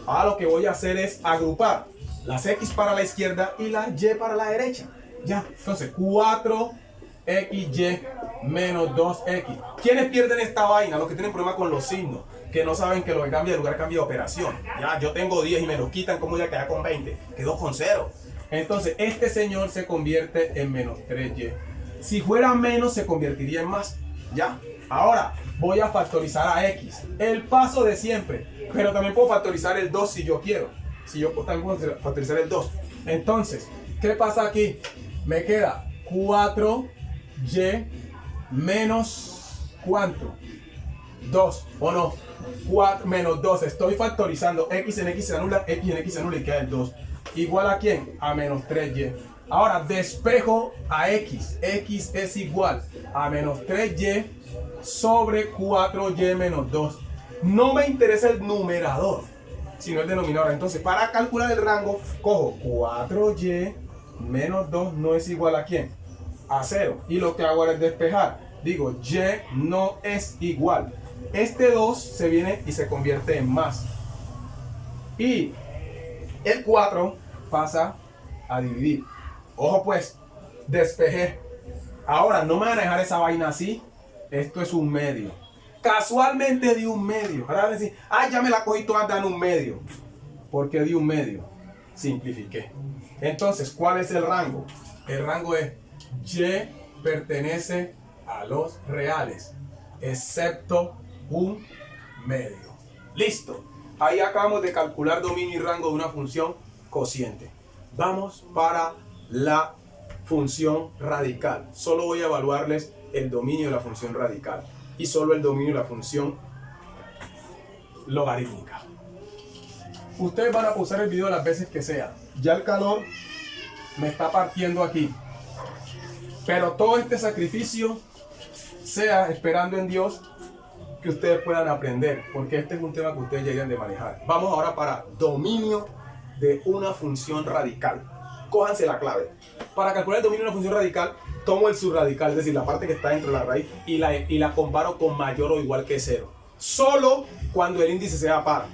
ahora lo que voy a hacer es agrupar las x para la izquierda y la y para la derecha. Ya. Entonces, 4xy menos 2x. ¿Quiénes pierden esta vaina? Los que tienen problema con los signos, que no saben que lo que cambia de lugar cambia de operación. Ya, yo tengo 10 y me lo quitan, ¿cómo voy a quedar con 20? Quedo con 0. Entonces, este señor se convierte en menos 3y. Si fuera menos, se convertiría en más. Ya. Ahora, voy a factorizar a x. El paso de siempre. Pero también puedo factorizar el 2 si yo quiero. Si yo también puedo factorizar el 2. Entonces, ¿qué pasa aquí? Me queda 4y menos ¿cuánto? 2, ¿o no? 4 menos 2. Estoy factorizando. X en x se anula, x en x se anula y queda el 2. ¿Igual a quién? A menos 3y. Ahora despejo a x. X es igual a menos 3y sobre 4y menos 2. No me interesa el numerador, sino el denominador. Entonces, para calcular el rango, cojo 4y menos 2 no es igual a ¿quién? A 0. Y lo que hago ahora es despejar. Digo, y no es igual. Este 2 se viene y se convierte en más. Y el 4 pasa a dividir. Ojo pues, despejé. Ahora, no me van a dejar esa vaina así. Esto es un medio. Casualmente di un medio. Ahora van a decir, ay, ya me la cogí toda, dan un medio. ¿Por qué di un medio? Simplifiqué. Entonces, ¿cuál es el rango? El rango es y pertenece a los reales, excepto un medio. Listo. Ahí acabamos de calcular dominio y rango de una función cociente. Vamos para la función radical. Solo voy a evaluarles el dominio de la función radical y solo el dominio de la función logarítmica. Ustedes van a usar el video las veces que sea. Ya el calor me está partiendo aquí, pero todo este sacrificio sea esperando en Dios que ustedes puedan aprender, porque este es un tema que ustedes llegan de manejar. Vamos ahora para dominio de una función radical. Cójanse la clave. Para calcular el dominio de una función radical, tomo el subradical, es decir, la parte que está dentro de la raíz, y la comparo con mayor o igual que 0. Solo cuando el índice sea par.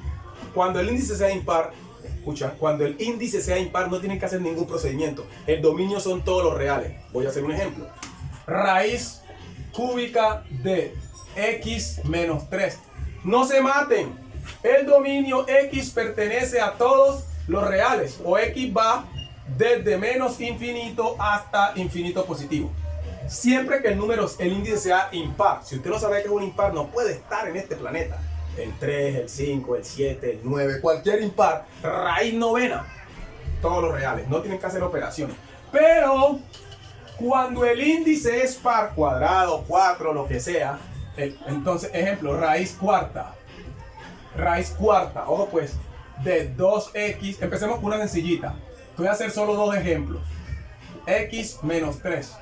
Cuando el índice sea impar, escucha, cuando el índice sea impar no tienen que hacer ningún procedimiento. El dominio son todos los reales. Voy a hacer un ejemplo. Raíz cúbica de x menos 3. No se maten. El dominio x pertenece a todos los reales. O x va desde menos infinito hasta infinito positivo. Siempre que el índice sea impar. Si usted no sabe que es un impar, no puede estar en este planeta. El 3, el 5, el 7, el 9, cualquier impar, raíz novena. Todos los reales. No tienen que hacer operaciones. Pero cuando el índice es par, cuadrado, 4, lo que sea, entonces, ejemplo, raíz cuarta. Raíz cuarta, ojo pues, de 2x. Empecemos con una sencillita. Voy a hacer solo dos ejemplos. X menos 3.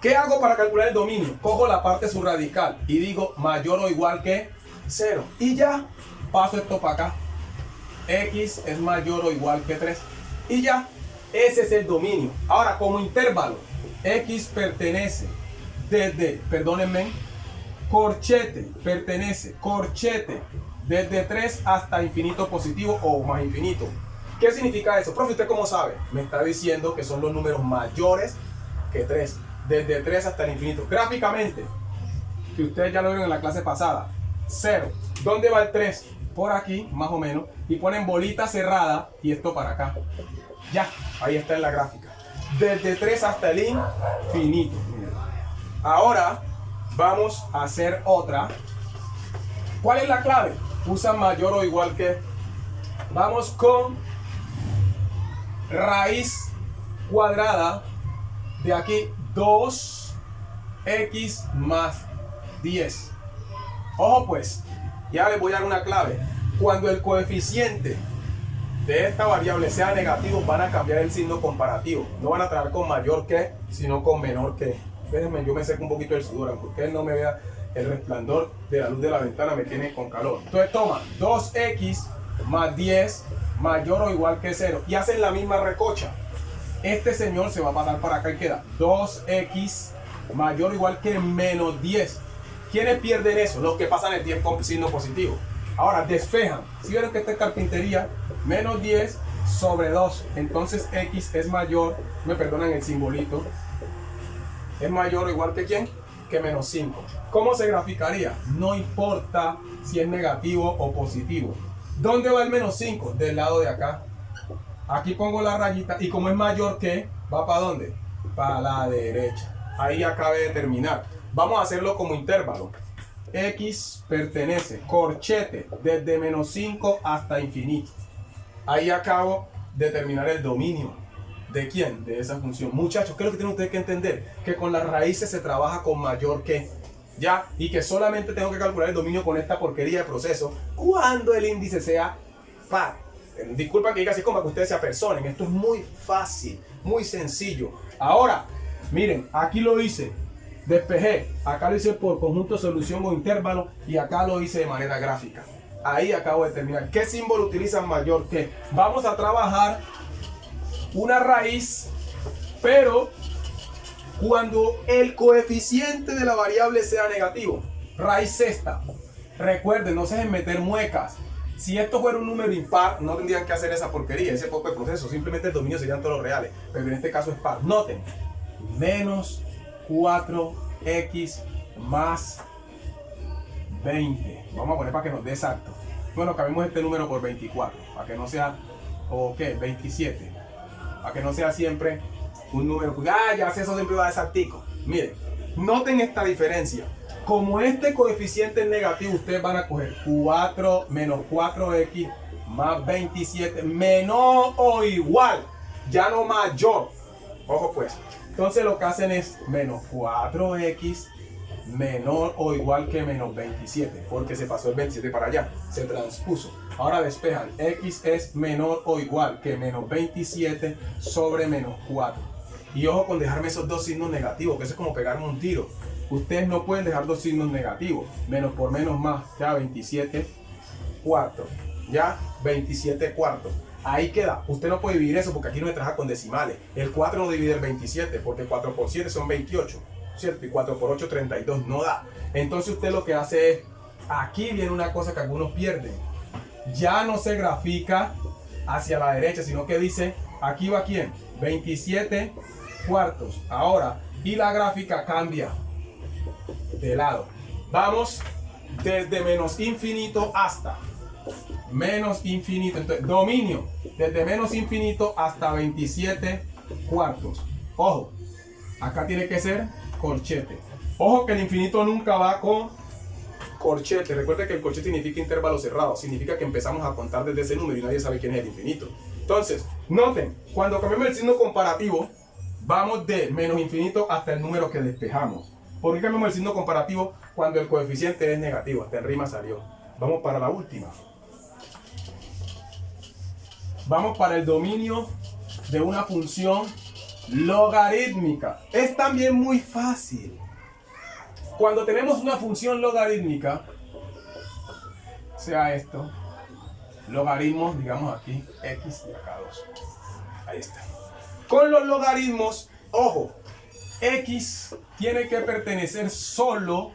¿Qué hago para calcular el dominio? Cojo la parte subradical y digo mayor o igual que 0. Y ya paso esto para acá. X es mayor o igual que 3. Y ya, ese es el dominio. Ahora, como intervalo, X pertenece desde, perdónenme, corchete, pertenece, corchete, desde 3 hasta infinito positivo o más infinito. ¿Qué significa eso? Profe, ¿usted cómo sabe? Me está diciendo que son los números mayores que 3. Desde 3 hasta el infinito. Gráficamente, que ustedes ya lo vieron en la clase pasada. 0. ¿Dónde va el 3? Por aquí, más o menos. Y ponen bolita cerrada y esto para acá. Ya, ahí está en la gráfica. desde 3 hasta el infinito. Ahora vamos a hacer otra. ¿Cuál es la clave? Usa mayor o igual que. Vamos con raíz cuadrada de aquí 2x más 10. Ojo pues, ya les voy a dar una clave. Cuando el coeficiente de esta variable sea negativo, van a cambiar el signo comparativo. No van a trabajar con mayor que, sino con menor que. Déjenme, yo me seco un poquito el sudor, aunque ustedes no me vean el resplandor de la luz de la ventana, me tiene con calor. Entonces toma 2x más 10 mayor o igual que 0 y hacen la misma recocha. Este señor se va a pasar para acá y queda 2x mayor o igual que menos 10. ¿Quiénes pierden eso? Los que pasan el 10 con signo positivo. Ahora despejan. Si vieron que esta es carpintería, menos 10 sobre 2. Entonces x es mayor, me perdonan el simbolito, es mayor o igual que ¿quién? Que menos 5. ¿Cómo se graficaría? No importa si es negativo o positivo. ¿Dónde va el menos 5? Del lado de acá. Aquí pongo la rayita y como es mayor que, ¿va para dónde? Para la derecha. Ahí acabé de terminar. Vamos a hacerlo como intervalo. X pertenece, corchete, desde menos 5 hasta infinito. Ahí acabo de terminar el dominio. ¿De quién? De esa función. Muchachos, ¿qué es lo que tienen ustedes que entender? Que con las raíces se trabaja con mayor que. ¿Ya? Y que solamente tengo que calcular el dominio con esta porquería de proceso cuando el índice sea par. Disculpa que diga así como que ustedes se apersonen. Esto es muy fácil, muy sencillo. Ahora, miren, aquí lo hice. Despejé. Acá lo hice por conjunto, solución o intervalo. Y acá lo hice de manera gráfica. Ahí acabo de terminar. ¿Qué símbolo utilizan mayor que? Vamos a trabajar una raíz, pero cuando el coeficiente de la variable sea negativo. Raíz sexta. Recuerden, no se dejen meter muecas. Si esto fuera un número impar, no tendrían que hacer esa porquería, ese poco de proceso. Simplemente el dominio serían todos los reales. Pero en este caso es par. Noten, menos 4x más 20. Vamos a poner para que nos dé exacto. Bueno, cambiemos este número por 24. Para que no sea, ¿o qué? 27. Para que no sea siempre un número. Ya sé, eso siempre va a exactico. Miren, noten esta diferencia. Como este coeficiente es negativo, ustedes van a coger 4 menos 4x más 27 menor o igual, ya no mayor. Ojo pues. Entonces lo que hacen es menos 4x menor o igual que menos 27, porque se pasó el 27 para allá, se transpuso. Ahora despejan, x es menor o igual que menos 27 sobre menos 4. Y ojo con dejarme esos dos signos negativos, que eso es como pegarme un tiro. Ustedes no pueden dejar dos signos negativos. Menos por menos más, ya 27 cuartos. Ya 27 cuartos. Ahí queda. Usted no puede dividir eso porque aquí no se trabaja con decimales. El 4 no divide el 27 porque 4 por 7 son 28. ¿Cierto? Y 4 por 8, 32. No da. Entonces usted lo que hace es, aquí viene una cosa que algunos pierden. Ya no se grafica hacia la derecha, sino que dice, aquí va ¿quién? 27 cuartos. Ahora, y la gráfica cambia de lado. Vamos desde menos infinito hasta menos infinito. Entonces, dominio desde menos infinito hasta 27 cuartos. Ojo, acá tiene que ser corchete. Ojo que el infinito nunca va con corchete. Recuerde que el corchete significa intervalo cerrado. Significa que empezamos a contar desde ese número y nadie sabe quién es el infinito. Entonces, noten, cuando cambiamos el signo comparativo, vamos de menos infinito hasta el número que despejamos. ¿Por qué cambiamos el signo comparativo cuando el coeficiente es negativo? Hasta en rima salió. Vamos para la última. Vamos para el dominio de una función logarítmica. Es también muy fácil. Cuando tenemos una función logarítmica, sea esto, logaritmos, digamos aquí, x y acá 2. Ahí está. Con los logaritmos, ojo, x tiene que pertenecer solo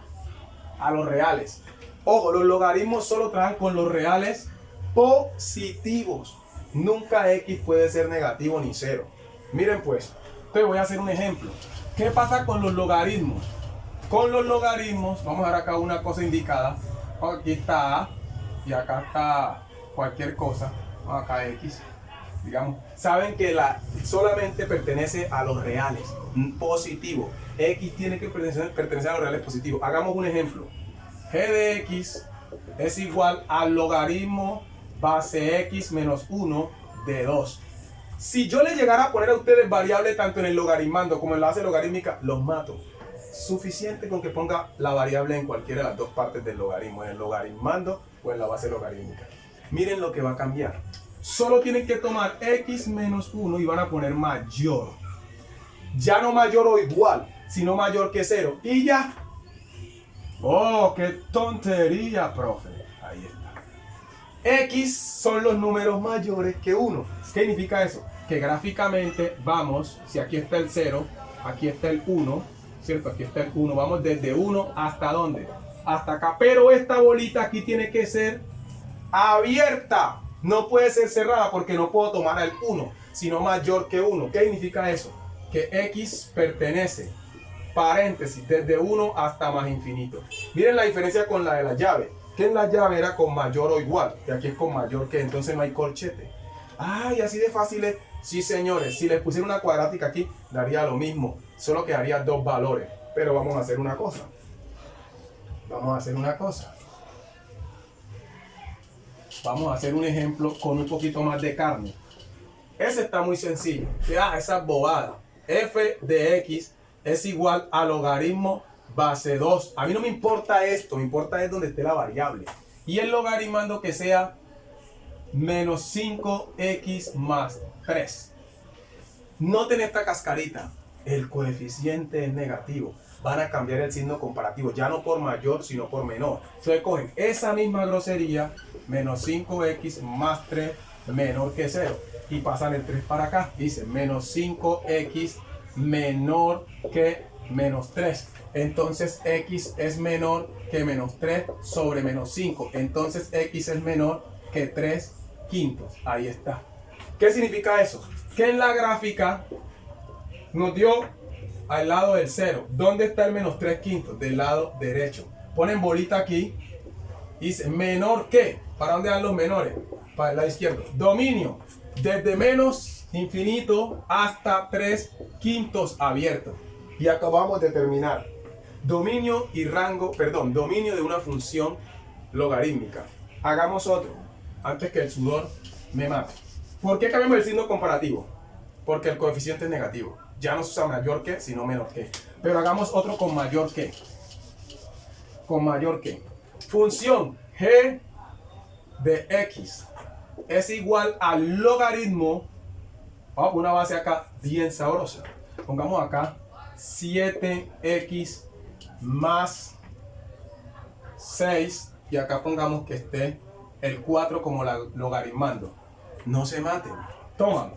a los reales. Ojo, los logaritmos solo trabajan con los reales positivos. Nunca x puede ser negativo ni cero. Miren pues, te voy a hacer un ejemplo. ¿Qué pasa con los logaritmos? Con los logaritmos, vamos a dar acá una cosa indicada. Aquí está a y acá está cualquier cosa. Acá x. digamos, saben que solamente pertenece a los reales positivos. X tiene que pertenecer a los reales positivos. Hagamos un ejemplo. G de X es igual al logaritmo base X menos 1 de 2. Si yo le llegara a poner a ustedes variable tanto en el logaritmando como en la base logarítmica, los mato. Suficiente con que ponga la variable en cualquiera de las dos partes del logaritmo, en el logaritmando o en la base logarítmica. Miren lo que va a cambiar. Solo tienen que tomar X menos 1 y van a poner mayor. Ya no mayor o igual, sino mayor que 0. Y ya. ¡Oh, qué tontería, profe! Ahí está. X son los números mayores que 1. ¿Qué significa eso? Que gráficamente vamos, si aquí está el 0, aquí está el 1, ¿cierto? Aquí está el 1. Vamos desde 1 hasta ¿dónde? Hasta acá. Pero esta bolita aquí tiene que ser abierta. No puede ser cerrada porque no puedo tomar el 1, sino mayor que 1. ¿Qué significa eso? Que X pertenece, paréntesis, desde 1 hasta más infinito. Miren la diferencia con la de la llave. Que en la llave era con mayor o igual. Y aquí es con mayor que, entonces no hay corchete. ¡Ay, así de fácil es! Sí, señores. Si les pusiera una cuadrática aquí, daría lo mismo. Solo que daría dos valores. Pero vamos a hacer una cosa. Vamos a hacer una cosa. Vamos a hacer un ejemplo con un poquito más de carne. Ese está muy sencillo. Esa bobada. F de X es igual a logaritmo base 2. A mí no me importa esto, me importa es donde esté la variable. Y el logaritmando que sea menos 5x más 3. Noten esta cascarita. El coeficiente es negativo. Van a cambiar el signo comparativo, ya no por mayor, sino por menor. Entonces cogen esa misma grosería, menos 5x más 3 menor que 0. Y pasan el 3 para acá. Dice menos 5x menor que menos 3. Entonces x es menor que menos 3 sobre menos 5. Entonces x es menor que 3 quintos. Ahí está. ¿Qué significa eso? Que en la gráfica nos dio al lado del 0. ¿Dónde está el menos 3 quintos? Del lado derecho. Ponen bolita aquí. Dice menor que. ¿Para dónde van los menores? Para el lado izquierdo. Dominio. Desde menos infinito hasta 3 quintos abierto. Y acabamos de terminar. Dominio y rango, perdón, dominio de una función logarítmica. Hagamos otro, antes que el sudor me mate. ¿Por qué cambiamos el signo comparativo? Porque el coeficiente es negativo. Ya no se usa mayor que, sino menor que. Pero hagamos otro con mayor que. Con mayor que. Función g de x es igual al logaritmo. Una base acá bien sabrosa. Pongamos acá 7x más 6 y acá pongamos que esté el 4 como logaritmando. No se maten. Toman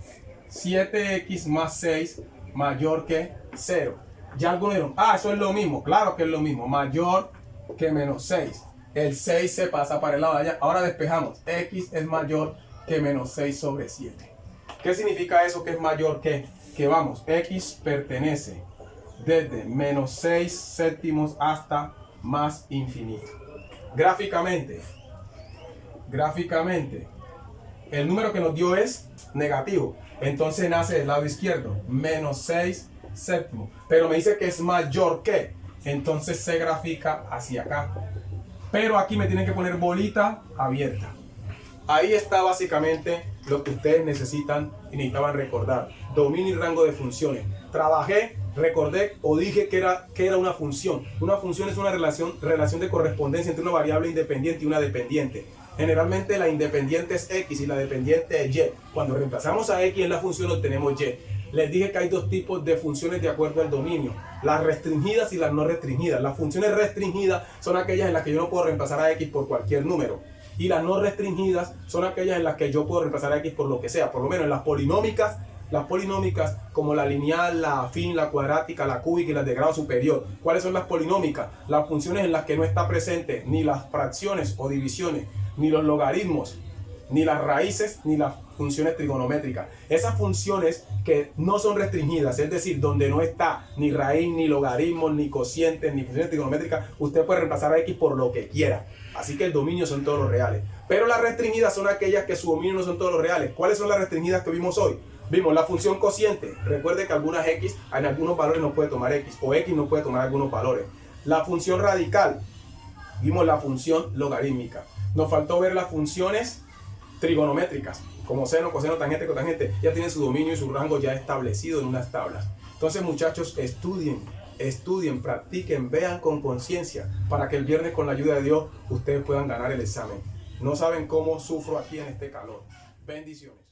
7x más 6 mayor que 0. Ya algunos dijeron, eso es lo mismo. Claro que es lo mismo. Mayor que menos 6. El 6 se pasa para el lado de allá. Ahora despejamos. X es mayor que menos 6 sobre 7. ¿Qué significa eso que es mayor que? Que vamos, X pertenece desde menos 6 séptimos hasta más infinito. Gráficamente, el número que nos dio es negativo. Entonces nace del lado izquierdo, menos 6 séptimos. Pero me dice que es mayor que. Entonces se grafica hacia acá. Pero aquí me tienen que poner bolita abierta. Ahí está básicamente lo que ustedes necesitan y necesitaban recordar. Dominio y rango de funciones. Trabajé, recordé o dije que era una función. Una función es una relación de correspondencia entre una variable independiente y una dependiente. Generalmente la independiente es X y la dependiente es Y. Cuando reemplazamos a X en la función obtenemos Y. Les dije que hay dos tipos de funciones de acuerdo al dominio. Las restringidas y las no restringidas. Las funciones restringidas son aquellas en las que yo no puedo reemplazar a X por cualquier número. Y las no restringidas son aquellas en las que yo puedo reemplazar a X por lo que sea. Por lo menos en las polinómicas como la lineal, la afín, la cuadrática, la cúbica y las de grado superior. ¿Cuáles son las polinómicas? Las funciones en las que no está presente ni las fracciones o divisiones, ni los logaritmos, ni las raíces, ni las funciones trigonométricas. Esas funciones que no son restringidas, es decir, donde no está ni raíz, ni logaritmos, ni cocientes, ni funciones trigonométricas, usted puede reemplazar a x por lo que quiera. Así que el dominio son todos los reales. Pero las restringidas son aquellas que su dominio no son todos los reales. ¿Cuáles son las restringidas que vimos hoy? Vimos la función cociente. Recuerde que algunas x en algunos valores no puede tomar x, o x no puede tomar algunos valores. La función radical. Vimos la función logarítmica. Nos faltó ver las funciones trigonométricas, como seno, coseno, tangente, cotangente. Ya tienen su dominio y su rango ya establecido en unas tablas. Entonces, muchachos, estudien, practiquen, vean con conciencia, para que el viernes, con la ayuda de Dios, ustedes puedan ganar el examen. No saben cómo sufro aquí en este calor. Bendiciones.